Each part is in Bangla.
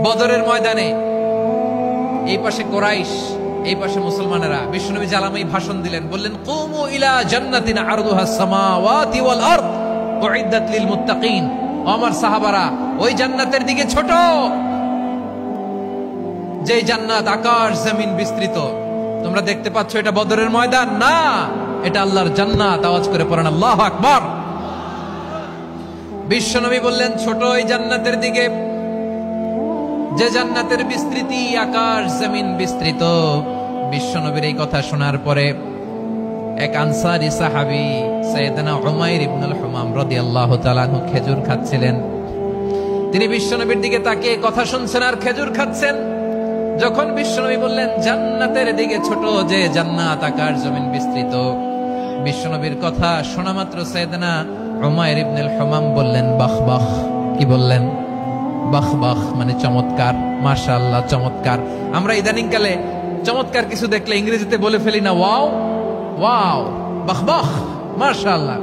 বদরের ময়দানে এই পাশে কুরাইশ, এই পাশে মুসলমানেরা। বিশ্বনবী জালামাই ভাষণ দিলেন, বললেন কুমু ইলা জান্নাতিন আরদুহাস সামাওয়াতি ওয়াল আরদ উইদ্দাত লিল মুত্তাকিন। আমার সাহাবারা, ওই জান্নাতের দিকে ছোট, যে জান্নাত আকাশ জমিন বিস্তৃত। তোমরা দেখতে পাচ্ছ এটা বদরের ময়দান না, এটা আল্লাহর জান্নাত। আওয়াজ করে পড়েন আল্লাহু আকবার। বিশ্বনবী বললেন ছোট ওই জান্নাতের দিকে, যে জান্নাতের বিস্তৃতি আকাশ জমিন বিস্তৃত। বিশ্বনবীর এই কথা শোনার পরে এক আনসারী সাহাবী সাইয়েদনা উমাইর ইবনুল হুমাম রাদিয়াল্লাহু তাআলা আনহু খেজুর খাচ্ছিলেন। তিনি বিশ্বনবীর দিকে তাকিয়ে কথা শুনছেন আর খেজুর খাচ্ছেন। যখন বিশ্বনবী বললেন জান্নাতের দিকে ছোট, যে জান্নাত আকাশ জমিন বিস্তৃত, বিশ্বনবীর কথা শোনা মাত্র সাইয়েদনা উমাইর ইবনুল হুমাম বললেন বাহ বাহ। কি বললেন? বাহ বাহ মানে চমৎকার, মাশাআল্লাহ চমৎকার। আমরা ইদানিং কালে চমৎকার কিছু দেখলে ইংরেজিতে বলে ফেলি না ওয়াও ওয়াও, বাহ বাহ, মাশাআল্লাহ।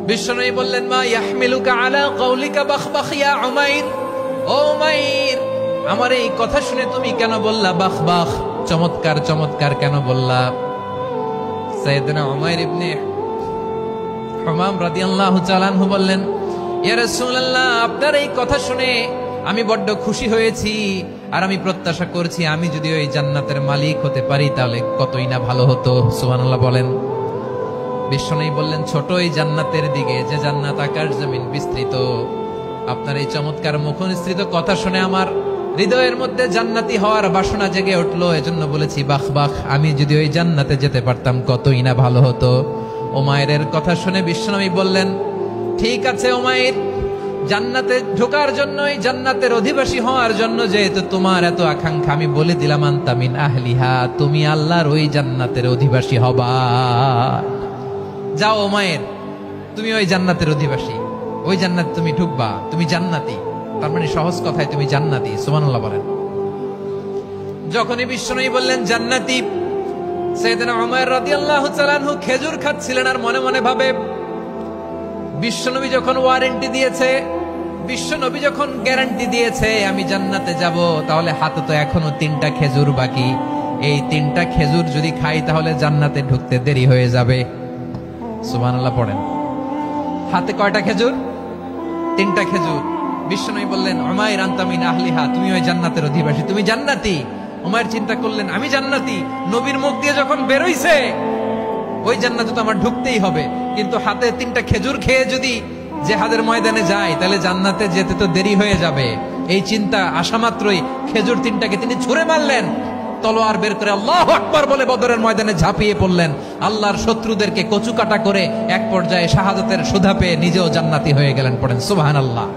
বিশ্বনবী বললেন মা ইয়াহমিলুকা আলা কওলিকা বাহ বাহ ইয়া উমাইর। ও উমাইর, আমার এই কথা শুনে তুমি কেন বললা বাহ বাহ, চমৎকার চমৎকার কেন বললা? সাইয়েদনা উমাইর ইবনে হুমাম রাদিয়াল্লাহু তাআলা আনহু বললেন ইয়া রাসূলুল্লাহ, আপনার এই কথা শুনে আমি বড্ড খুশি হয়েছি, আর আমি প্রত্যাশা করছি আমি যদি ওই জান্নাতের মালিক হতে পারি তাহলে কতই না ভালো হতো। সুবহানাল্লাহ বলেন। বিশ্বনবী বললেন ছোট এই জান্নাতের দিকে, যে জান্নাত আকাশ জমিন বিস্তৃত। আপনার এই চমৎকার মুখনিসৃত কথা শুনে আমার হৃদয়ের মধ্যে জান্নাতি হওয়ার বাসনা জেগে উঠলো, এজন্য বলেছি বাহ বাহ, আমি যদি ওই জান্নাতে যেতে পারতাম কতই না ভালো হতো। উমাইরের কথা শুনে বিশ্বনবী বললেন ঠিক আছে উমাইর, জান্নাতে ঢোকার জন্য, এই জান্নাতের অধিবাসী হওয়ার জন্য যেহেতু তোমার এত আকাঙ্ক্ষা, আমি বলে দিলাম আনতা মিন আহলিহা, তুমি আল্লাহর ওই জান্নাতের অধিবাসী হবা। যাও উমাইর, তুমি ওই জান্নাতের অধিবাসী, ওই জান্নাতে তুমি ঢুকবা, তুমি জান্নাতি। তার মানে সহজ কথায় তুমি জান্নাতি। সুবহানাল্লাহ বলেন। যখনই বিশ্বনবী বললেন জান্নাতি, সাইয়েদনা উমাইর রাদিয়াল্লাহু তাআলা আনহু খেজুর খাচ্ছিলেন আর মনে মনে ভাবে বিশ্বনবী যখন ওয়ারেন্টি দিয়েছে, বিশ্বনবী যখন গ্যারান্টি দিয়েছে আমি জান্নাতে যাব, তাহলে হাতে তো এখনো 3টা খেজুর বাকি। এই 3টা খেজুর যদি খাই তাহলে জান্নাতে ঢুকতে দেরি হয়ে যাবে। সুবহানাল্লাহ পড়েন। হাতে কয়টা খেজুর? 3টা খেজুর। বিশ্বনবী বললেন উমাইর আনতা মিন আহলিহা, তুমি ওই জান্নাতের অধিবাসী, তুমি জান্নাতি। উমাইর চিন্তা করলেন আমি জান্নাতি, নবীর মুখ দিয়ে যখন বের হইছে ওই জান্নাতে তো আমার ঢুকতেই হবে, কিন্তু হাতে 3টা খেজুর খেয়ে যদি জিহাদের ময়দানে যাই তাহলে জান্নাতে যেতে তো দেরি হয়ে যাবে। এই চিন্তা আসা মাত্রই খেজুর 3টাকে তিনি ছুঁড়ে মারলেন, তলোয়ার বের করে আল্লাহু আকবার বলে বদরের ময়দানে ঝাঁপিয়ে পড়লেন। আল্লাহর শত্রুদেরকে কচুকাটা করে এক পর্যায়ে শাহাদাতের সুধা পেয়ে নিজেও জান্নাতি হয়ে গেলেন। পড়েন সুবহানাল্লাহ।